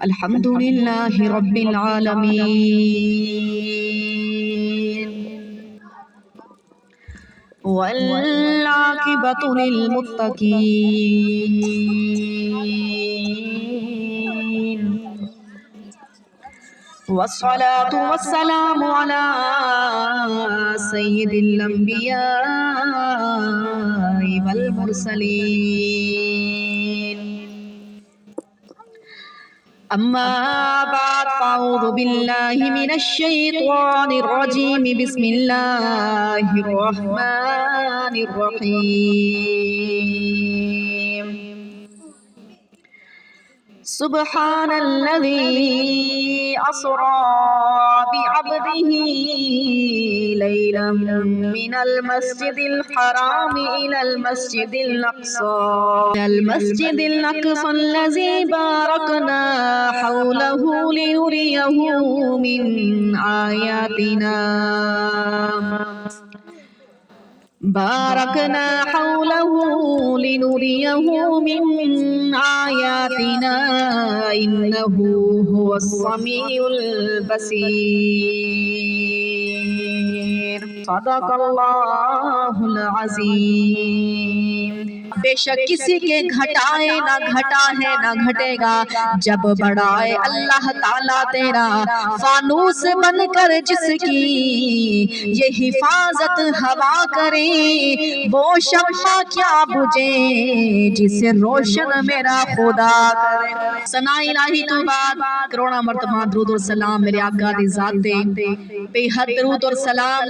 الحمد لله رب العالمين والعاقبة للمتقين والصلاة والسلام على سيد الأنبياء والمرسلين أما بعد فأعوذ بالله من الشيطان الرجيم بسم الله الرحمن الرحيم سبحان الذي أسرى بعبده ليلا من المسجد الحرام إلى المسجد الأقصى الذي باركنا حوله لنريه من آياتنا إنه هو السميع البصير صدق الله العظيم بے شک کسی کے گھٹائے نہ گھٹا ہے نہ گھٹے گا جب بڑھائے اللہ تعالیٰ تیرا فانوس بن کر جس کی یہ حفاظت ہوا کرے وہ شمع کیا بجھے جسے روشن میرا خدا کرے ثنا الہی تو بعد کروڑا مرتبہ درود اور سلام میرے آقا دی ذات دے بے حد درود اور سلام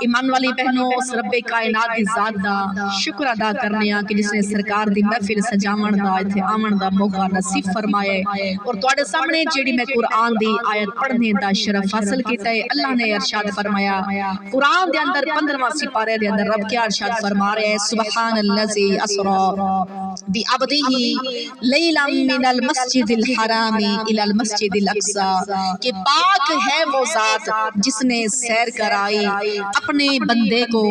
ایمان والی بہنوں اس رب کائنات دی ذات دا شکر ادا کرنے کہ جس نے سرکار دی محفل سجاون دا ایتھے آمن دا موقع نصیب فرمائے اور تواڈے سامنے جیڑی میں قرآن دی آیت پڑھنے دا شرف حاصل کیتا ہے اللہ نے ارشاد فرمایا قرآن دے اندر 15واں سپارے دے اندر رب کیا ارشاد فرما رہے ہیں سبحان الذی اسرا بعبدہ لیلا من المسجد الحرام الى المسجد الاقصى کہ پاک ہے وہ ذات جس نے سیر کرائی اپنے بندے کو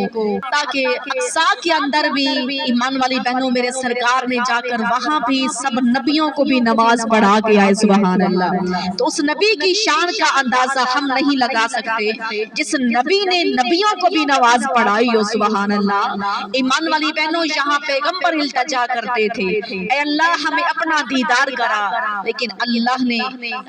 تاکہ اقصی کے اندر بھی ایمان والی بہنوں میرے سرکار نے جا کر وہاں بھی سب نبیوں کو بھی نماز پڑھا کے آئے سبحان اللہ تو اس نبی کی شان کا اندازہ ہم نہیں لگا سکتے جس نبی نے نبیوں کو بھی نماز پڑھائی ہو سبحان اللہ ایمان والی بہنوں یہاں پیغمبر التجا کرتے تھے اے اللہ ہمیں اپنا دیدار کرا لیکن اللہ نے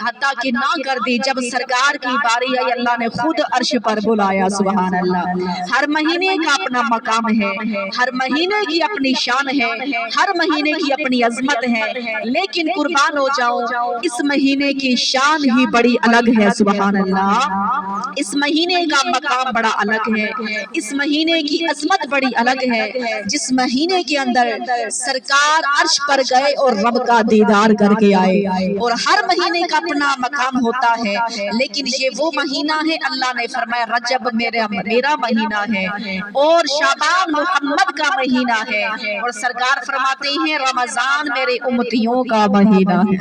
حتیٰ کہ نہ کر دی جب سرکار کی باری آئی اللہ نے خود عرش پر بلایا سبحان اللہ ہر مہینے کا اپنا مقام ہے ہر مہینے کی اپنی شان ہے ہر مہینے کی اپنی عظمت ہے لیکن قربان ہو جاؤں اس مہینے کی شان ہی بڑی الگ ہے سبحان اللہ اس مہینے کا مقام بڑا الگ ہے اس مہینے کی عظمت بڑی الگ ہے جس مہینے کے اندر سرکار عرش پر گئے اور رب کا دیدار کر کے آئے اور ہر مہینے کا اپنا مقام ہوتا ہے لیکن یہ وہ مہینہ ہے اللہ نے فرمایا رجب میرا مہینہ ہے اور شعبان محمد کا مہینہ ہے اور سرکار فرماتے ہیں رمضان میرے امتیوں کا مہینہ ہے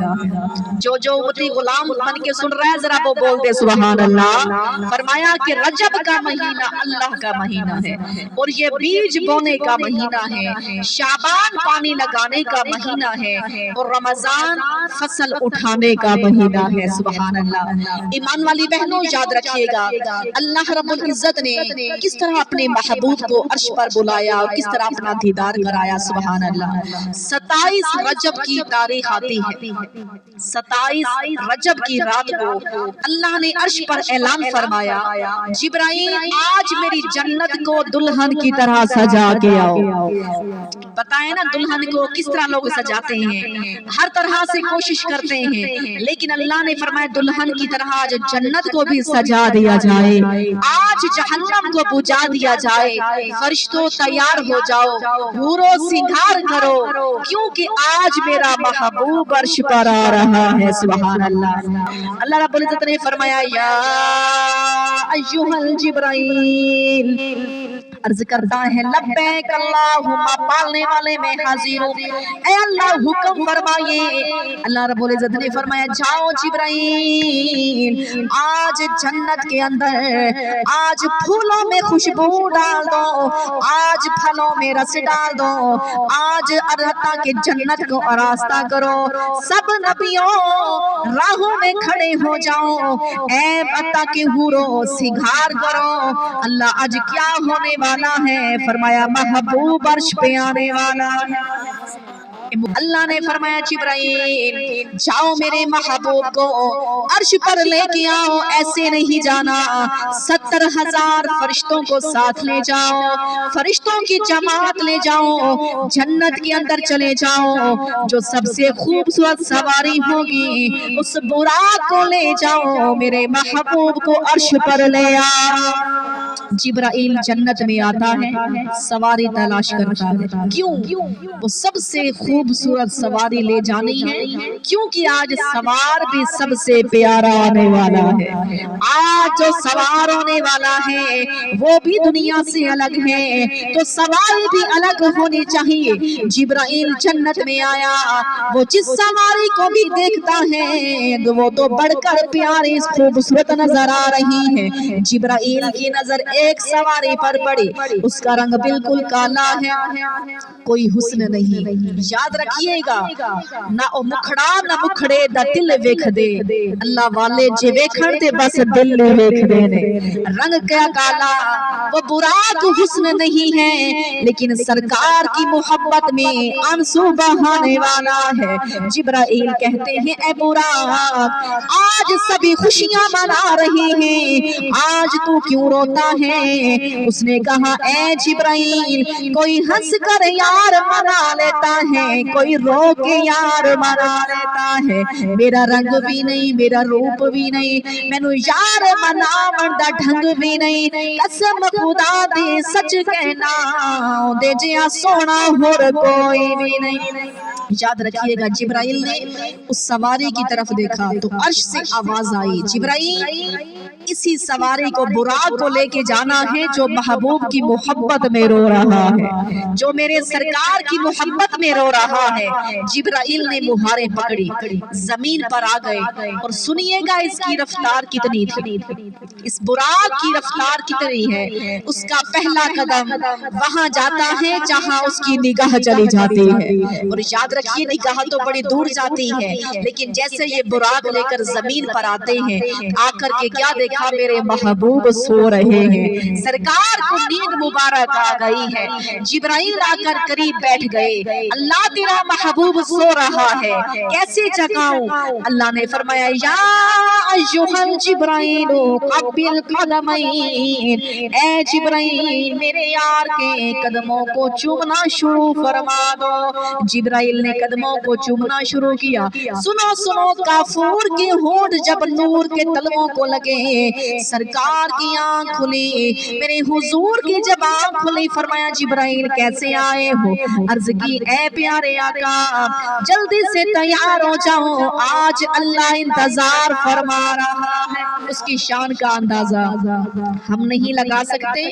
جو امتی غلام بن کے سن رہا ہے ذرا وہ بول دے سبحان اللہ فرمایا کہ رجب کا مہینہ اللہ کا مہینہ ہے اور یہ بیج بونے کا مہینہ ہے شعبان پانی لگانے کا مہینہ ہے اور رمضان فصل اٹھانے کا مہینہ ہے سبحان اللہ ایمان والی بہنوں یاد رکھیے گا اللہ رب العزت نے کس طرح اپنے محبوب کو عرش پر بلایا اور کس طرح اپنا دیدار کرایا سبحان اللہ 27 رجب کی تاریخ آتی ہے 27 رجب کی رات کو اللہ نے عرش پر اعلان فرمایا جبرائیل آج میری جنت کو دلہن کی طرح سجا کے آؤ پتہ ہے نا دلہن کو کس طرح لوگ سجاتے ہیں ہر طرح سے کوشش کرتے ہیں لیکن اللہ نے فرمایا دلہن کی طرح آج جنت کو بھی سجا دیا جائے آج جہنم کو بجھا دیا جائے فرشتوں تیار ہو جاؤ حورو سنگھار کرو کیونکہ آج میرا محبوب عرش پر آ رہا ہے سبحان اللہ اللہ رب العزت نے فرمایا یا ایھا الجبرائیل عرض کرتا ہے لبیک اللہم پالنے والے میں حاضر ہوں، اے اللہ حکم فرمائیے۔ اللہ رب العزت نے فرمایا جاؤ جبرائیل، آج جنت کے اندر آج پھولوں میں خوشبو ڈال دو، آج پھلوں میں رس ڈال دو، آج اللہ کے جنت کو آراستہ کرو، سب نبیوں راہوں میں کھڑے ہو جاؤ، اے عطا کے حوروں سگار کرو۔ اللہ آج کیا ہونے والا ہے؟ فرمایا محبوب عرش پہ آنے والا ہے۔ اللہ نے فرمایا جبرائیل جاؤ میرے محبوب کو عرش پر لے کے آؤ، ایسے نہیں جانا، 70,000 فرشتوں کو ساتھ لے جاؤ، فرشتوں کی جماعت لے جاؤ، جنت کے اندر چلے جاؤ، جو سب سے خوبصورت سواری ہوگی اس براق کو لے جاؤ، میرے محبوب کو عرش پر لے آؤ۔ جبرائیل جنت میں آتا ہے، سواری تلاش کرتا ہے، کیوں؟ وہ سب سے خوبصورت سواری لے جانی ہے، کیونکہ آج سوار بھی سب سے پیارا آنے والا ہے، آج جو سوار ہونے والا ہے وہ بھی دنیا سے الگ ہے، تو سواری بھی الگ ہونی چاہیے۔ جبرائیل جنت میں آیا، وہ جس سواری کو بھی دیکھتا ہے وہ تو بڑھ کر پیاری خوبصورت نظر آ رہی ہے۔ جبرائیل کی نظر ایک سواری پر پڑی، اس کا رنگ بالکل کالا ہے، کوئی حسن نہیں۔ یاد رکھیے گا نہ او مکھڑا نہ مکھڑے دا دل ویکھ دے، اللہ والے جے ویکھن تے بس دل ویکھ دے نے۔ رنگ کیا کالا، وہ براق حسن نہیں ہے، لیکن سرکار کی محبت میں آنسو بہانے والا ہے۔ جبرائیل کہتے ہیں اے براق آج سبھی خوشیاں منا رہی ہیں، آج تو کیوں روتا ہے؟ اس نے کہا اے جبرائیل کوئی ہنس کر یار منا لیتا ہے، کوئی رو کے یار منا لیتا ہے، میرا رنگ بھی نہیں میرا روپ بھی نہیں، مینو یار منا مندا ڈھنگ بھی نہیں، قسم خدا دی سچ کہنا دے جیا سونا ہور کوئی بھی نہیں۔ یاد رکھیے گا جبرائیل نے اس سواری کی طرف دیکھا تو عرش سے آواز آئی جبرائیل اسی سواری کو براق کو لے کے جانا ہے جو محبوب کی محبت میں رو رہا ہے، جو میرے سرکار کی محبت میں رو رہا ہے۔ جبرائیل نے مہاریں پکڑی، زمین پر آ گئے، اور سنیے گا اس کی رفتار کتنی تھی، اس براق کی رفتار کتنی ہے۔ اس کا پہلا قدم وہاں جاتا ہے جہاں اس کی نگاہ چلی جاتی ہے، اور یاد رکھیے نگاہ تو بڑی دور جاتی ہے، لیکن جیسے یہ براق لے کر زمین پر آتے ہیں، آ کر کے کیا دیکھا؟ میرے محبوب سو رہے ہیں، سرکار کو نیند مبارک آ گئی ہے۔ جبرائیل آ کر قریب بیٹھ گئے، اللہ تیرا محبوب سو رہا ہے، کیسے جگاؤں؟ اللہ نے فرمایا یا ایھا الجبرائیل قبل قدمین، اے جبرائیل میرے یار کے قدموں کو چومنا شروع فرما دو۔ جبرائیل نے قدموں کو چومنا شروع کیا۔ سنو سنو کافور کے ہونٹ جب نور کے تلووں کو لگے، سرکار کی آنکھ کھلی، میرے حضور کی جب آنکھ کھلی، فرمایا جبرائیل کیسے آئے ہو؟ عرض کی اے پیارے آقا جلدی سے تیار ہو جاؤ، آج اللہ انتظار فرما رہا ہے۔ اس کی شان کا اندازہ ہم نہیں لگا سکتے،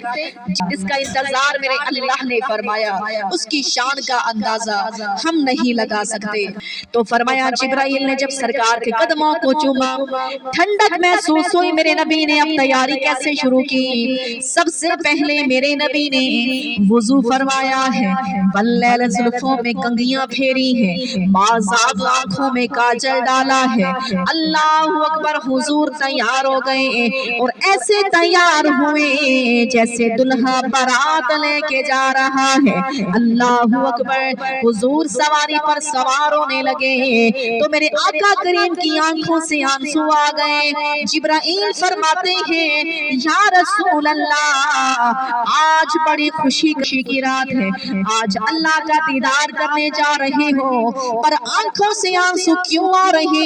جس کا انتظار میرے اللہ نے فرمایا اس کی شان کا اندازہ ہم نہیں لگا سکتے۔ تو فرمایا جبرائیل نے جب سرکار کے قدموں کو چوما، ٹھنڈک محسوس ہوئی، میرے نبی نے اب تیاری کیسے شروع کی؟ سب سے پہلے میرے نبی نے وضو فرمایا ہے، واللیل زلفوں میں کنگھیاں پھیری ہیں، مازاد آنکھوں میں کاجل ڈالا ہے، اللہ اکبر، حضور تیار ہو گئے اور ایسے تیار ہوئے جیسے دلہا بارات لے کے جا رہا ہے۔ اللہ اکبر، حضور سواری پر سوار ہونے لگے تو میرے آقا کریم کی آنکھوں سے آنسو آ گئے۔ جبرائیل فرماتے ہیں یا رسول اللہ آج بڑی خوشی کی رات ہے، آج اللہ کا دیدار کرنے جا رہے ہو، پر آنکھوں سے آنسو کیوں آ رہے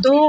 2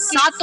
7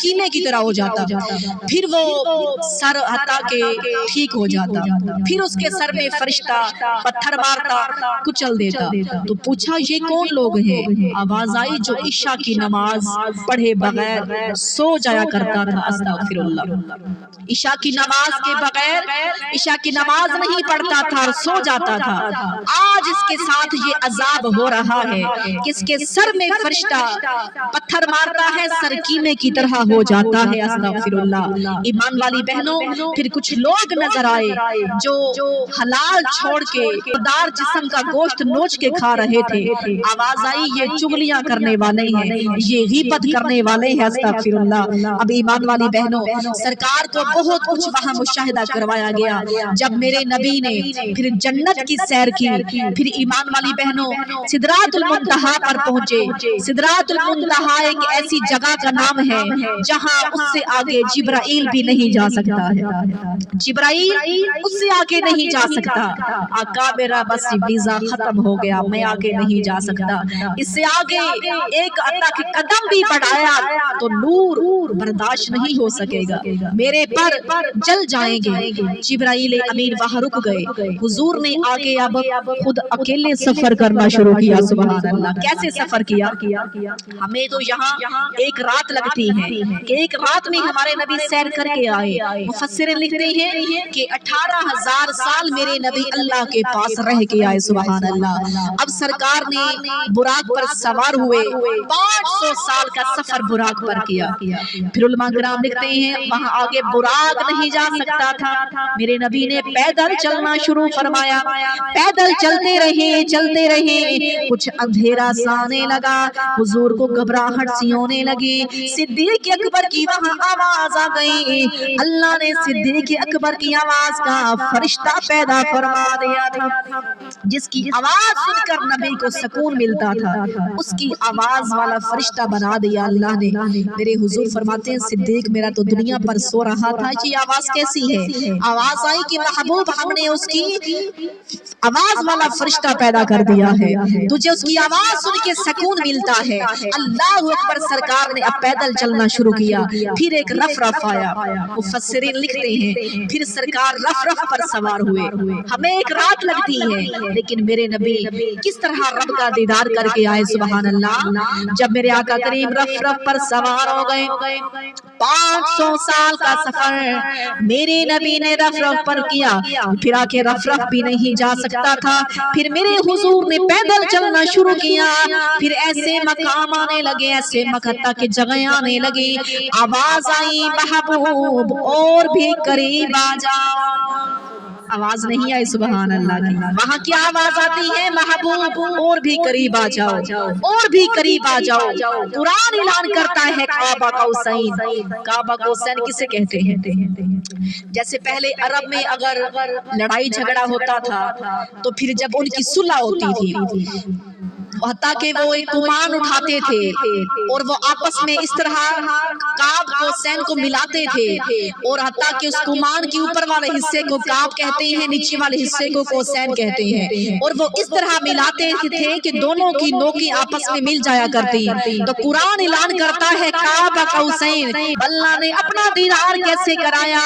کیلے کی طرح ہو جاتا، پھر وہ سر ہٹا کے ٹھیک ہو جاتا، پھر اس کے سر میں فرشتہ پتھر مارتا، کچل دیتا۔ تو پوچھا یہ کون لوگ ہیں؟ آواز آئی جو عشاء کی نماز پڑھے بغیر سو جایا کرتا تھا۔ استغفر اللہ، عشاء کی نماز کے بغیر عشاء کی نماز نہیں پڑھتا تھا اور سو جاتا تھا۔ آج اس کے ساتھ یہ عذاب ہو رہا ہے کہ اس کے سر میں فرشتہ پتھر مارتا ہے، سر کیمے کی طرح ہو جاتا ہے۔ استغفر اللہ۔ ایمان والی بہنوں، پھر کچھ لوگ نظر آئے جو حلال چھوڑ کے خوددار جسم کا گوشت نوچ کے کھا رہے تھے۔ آواز آئی یہ چغلیاں کرنے والے ہیں، یہ غیبت کرنے والے ہیں۔ استغفر اللہ۔ اب ایمان والی بہنوں، سرکار کو بہت کچھ وہاں مشاہدہ کروایا گیا۔ جب میرے نبی نے پھر جنت کی سیر کی، پھر ایمان والی بہنوں سدرات المنتہا پر پہنچے۔ سدرات المنتہا ایک ایسی جگہ کا نام ہے جہاں اس سے آگے جبرائیل بھی نہیں جا سکتا ہے، جبرائیل اس سے آگے نہیں جا سکتا۔ آقا میرا بس ویزا ختم ہو گیا، میں آگے نہیں جا سکتا، اس سے آگے ایک تک قدم بھی بڑھایا تو نور برداشت نہیں ہو سکے گا، میرے پر جل جائیں گے۔ جبرائیل امین وہاں رک گئے۔ حضور نے آگے اب خود اکیلے سفر کرنا شروع کیا۔ سبحان اللہ، کیسے سفر کیا؟ ہمیں تو یہاں ایک رات لگتی ہے کہ ایک رات میں ہمارے نبی سیر کر کے آئے۔ مفسرین لکھتے ہیں کہ 18,000 سال میرے نبی اللہ کے پاس رہ کے آئے۔ سبحان اللہ۔ اب سرکار نے براق پر سوار ہوئے، 500 سال کا سفر براق پر کیا۔ پھر علماء کرام لکھتے ہیں وہاں آگے براق نہیں جا سکتا تھا، میرے نبی نے پیدل چلنا شروع فرمایا۔ پیدل چلتے رہے، کچھ اندھیرا سا آنے لگا، حضور کو گھبراہٹ سی ہونے لگی۔ صدیق اکبر کی وہاں آواز آ گئی، اللہ نے صدیق اکبر کی آواز کا فرشتہ پیدا فرما دیا تھا۔ جس کی آواز سن کر نبی کو سکون ملتا تھا، اس کی آواز والا فرشتہ بنا دیا اللہ نے۔ میرے حضور فرماتے ہیں صدیق میرا تو دنیا پر سو رہا تھا، یہ آواز کیسی ہے؟ آواز آئی کہ محبوب ہم نے اس کی آواز والا فرشتہ پیدا کر دیا ہے، تجھے اس کی آواز سن کے سکون ملتا ہے۔ اللہ اکبر۔ سرکار نے اب پیدل چلنا شروع کیا، پھر ایک رف آیا۔ مفسرین لکھتے ہیں پھر سرکار رف پر سوار ہوئے۔ ہمیں ایک رات لگتی ہے لیکن میرے نبی کس طرح رب کا دیدار کر کے آئے۔ سبحان اللہ۔ جب میرے آقا کریم رف پر سوار ہو گئے، 500 سال کا سفر میرے نبی نے رف پر کیا، پھر آکے رف بھی نہیں جا سکتا تھا، پھر میرے حضور نے پیدل چلنا شروع کیا۔ پھر ایسے مقام آنے لگے، ایسے مقطع کی جگہ آنے لگی، آواز آئی محبوب اور بھی قریب آ جاؤ۔ آواز نہیں آئی سبحان اللہ کی، وہاں کی آواز آتی ہے محبوب اور بھی قریب آ جاؤ، اور بھی قریب آ جاؤ۔ قرآن اعلان کرتا ہے کعبہ قوسین۔ کعبہ قوسین کسے کہتے ہیں؟ جیسے پہلے عرب میں اگر لڑائی جھگڑا ہوتا تھا تو پھر جب ان کی صلح ہوتی تھی، حتیٰ کہ وہ ایک کمان اٹھاتے تھے اور وہ آپس میں اس طرح کعب قوسین کو ملاتے تھے، اور حتیٰ کہ اس کمان کے اوپر والے حصے کو کعب کہتے ہیں، نیچے والے حصے کو قوسین کہتے ہیں، اور وہ اس طرح ملاتے تھے کہ دونوں کی نوکیں آپس میں مل جایا کرتی۔ تو قرآن اعلان کرتا ہے کعبہ قوسین، اللہ نے اپنا دیدار کیسے کرایا؟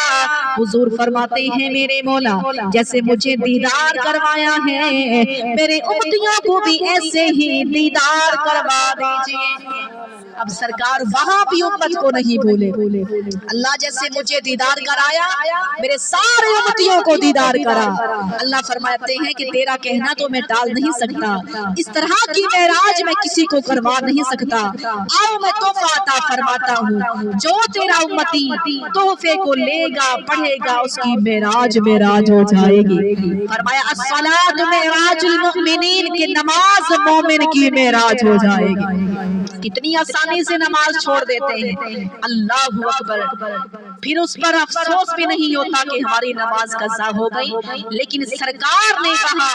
حضور فرماتے ہیں میرے مولا جیسے مجھے دیدار کروایا ہے، میرے امتیوں کو بھی ایسے ہی دیدار کروا دیجئے۔ اب سرکار وہاں بھی امت کو نہیں بھولے، اللہ جیسے مجھے دیدار کرایا میرے سارے امتیوں کو دیدار کرا۔ اللہ فرماتے ہیں کہ تیرا کہنا تو میں ٹال نہیں سکتا، اس طرح کی معراج میں کسی کو کروا نہیں سکتا، آؤ میں تحفہ عطا فرماتا ہوں، جو تیرا امتی تحفے کو لے گا پڑھے گا اس کی معراج ہو جائے گی۔ فرمایا الصلاۃ معراج المؤمنین، کہ نماز مومن کی معراج ہو جائے گی۔ کتنی آسانی سے نماز چھوڑ دیتے ہیں۔ اللہ اکبر۔ پھر اس پر افسوس بھی نہیں ہوتا کہ ہماری نماز قضا ہو گئی، لیکن سرکار نے وہاں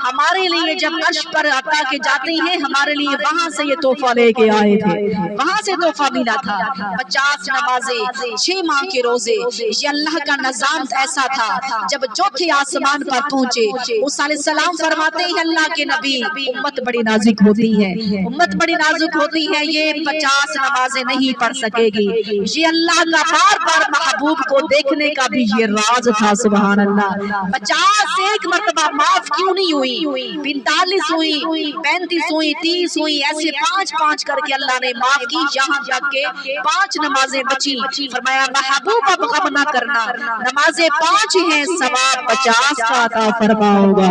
ہمارے لیے جب عرش پر عطا کے جاتے ہیں ہمارے لیے وہاں سے یہ تحفہ لے کے آئے تھے، وہاں سے تحفہ ملا تھا 50 نمازیں 6 ماہ کے روزے۔ یہ اللہ کا نظام ایسا تھا، جب چوتھے آسمان پر پہنچے موسیٰ علیہ السلام فرماتے ہیں اللہ کے نبی امت بڑی نازک ہوتی ہے، امت بڑی نازک ہوتی ہے، یہ 50 نمازیں نہیں پڑھ سکے گی۔ یہ اللہ کا بار بار محبوب کو دیکھنے کا بھی یہ راز تھا، سبحان اللہ۔ 50 ایک مرتبہ معاف کیوں نہیں ہوئی، 45 ہوئی، 35 ہوئی، 30 ہوئی، ایسے 5 کر کے اللہ نے معاف کی، یہاں تک کہ 5 نمازیں بچی۔ فرمایا محبوب اب غم نہ کرنا، نمازیں 5 ہیں ثواب 50 کا عطا فرماؤں گا،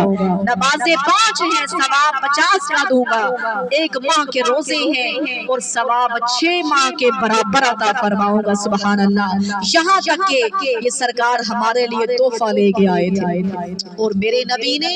نمازیں 5 ہیں ثواب 50 کا دوں گا، 1 ماہ کے روزے ہیں اور ثواب 6 ماہ کے برابر عطا فرماؤں گا، سبحان اللہ۔ یہاں تک کہ یہ سرکار ہمارے لیے تحفہ لے کے آئے تھے، اور میرے نبی نے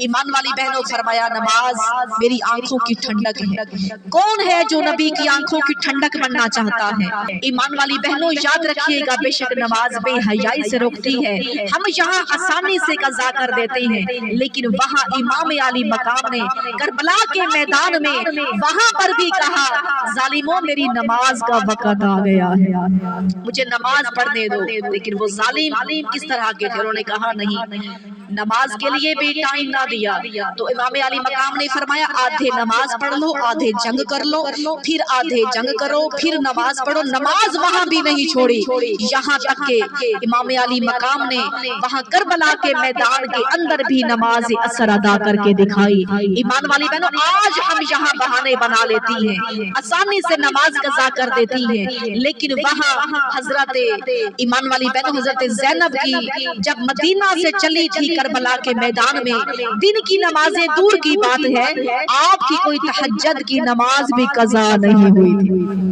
ایمان والی بہنوں فرمایا نماز میری آنکھوں کی ٹھنڈک ہے۔ کون ہے جو نبی کی آنکھوں کی ٹھنڈک بننا چاہتا ہے؟ ایمان والی بہنوں یاد رکھیے گا، بے شک نماز بے حیائی سے روکتی ہے، ہم یہاں آسانی سے قضا کر دیتے ہیں، لیکن وہاں امام علی مقام نے کربلا کے میدان میں وہاں پر بھی کہا ظالموں میری نماز کا وقت آ گیا ہے، مجھے نماز پڑھنے دو۔ لیکن وہ ظالم کس طرح کے تھے، انہوں نے کہا نہیں، نماز کے لیے بھی ٹائم نہ دیا۔ تو امام علی مقام نے فرمایا آدھے نماز پڑھ لو، آدھے جنگ کر لو، پھر آدھے جنگ کرو، پھر نماز پڑھو۔ نماز وہاں بھی نہیں چھوڑی، یہاں تک کہ امام علی مقام نے وہاں کربلا کے میدان کے اندر بھی نماز اثر ادا کر کے دکھائی۔ ایمان والی بہنوں آج ہم یہاں بہانے بنا لیتی ہیں، آسانی سے نماز قضا کر دیتی ہیں، لیکن وہاں حضرت ایمان والی بہنوں حضرت زینب کی جب مدینہ سے چلی تھی کربلا کے میدان میں، دن کی نمازیں دور کی بات ہے، آپ کی کوئی تہجد کی نماز بھی قضا نہیں ہوئی تھی۔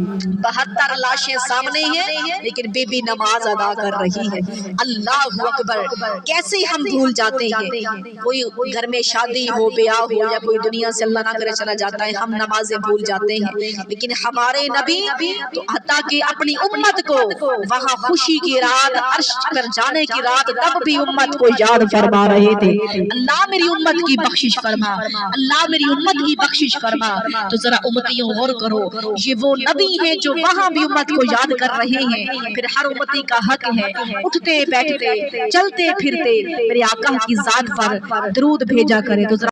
72 لاشیں سامنے ہیں لیکن بی بی نماز ادا کر رہی ہے، اللہ اکبر۔ کیسے ہم بھول جاتے ہیں، کوئی گھر میں شادی ہو، بیاہ ہو، یا کوئی دنیا سے اللہ نہ کرے چلا جاتا ہے، ہم نمازیں بھول جاتے ہیں، لیکن ہمارے نبی تو حتیٰ کہ اپنی امت کو وہاں خوشی کی رات، عرش پر جانے کی رات، تب بھی امت کو یاد فرما رہے تھے اللہ میری امت کی بخشش فرما، اللہ میری امت کی بخشش فرما۔ تو ذرا امتیوں غور کرو، یہ وہ نبی ہیں جو وہاں بھی امت کو یاد کر رہے ہیں، پھر ہر امتی کا حق ہے اٹھتے بیٹھتے چلتے پھرتے میرے آقا کی ذات پر درود بھیجا کرے۔ تو ذرا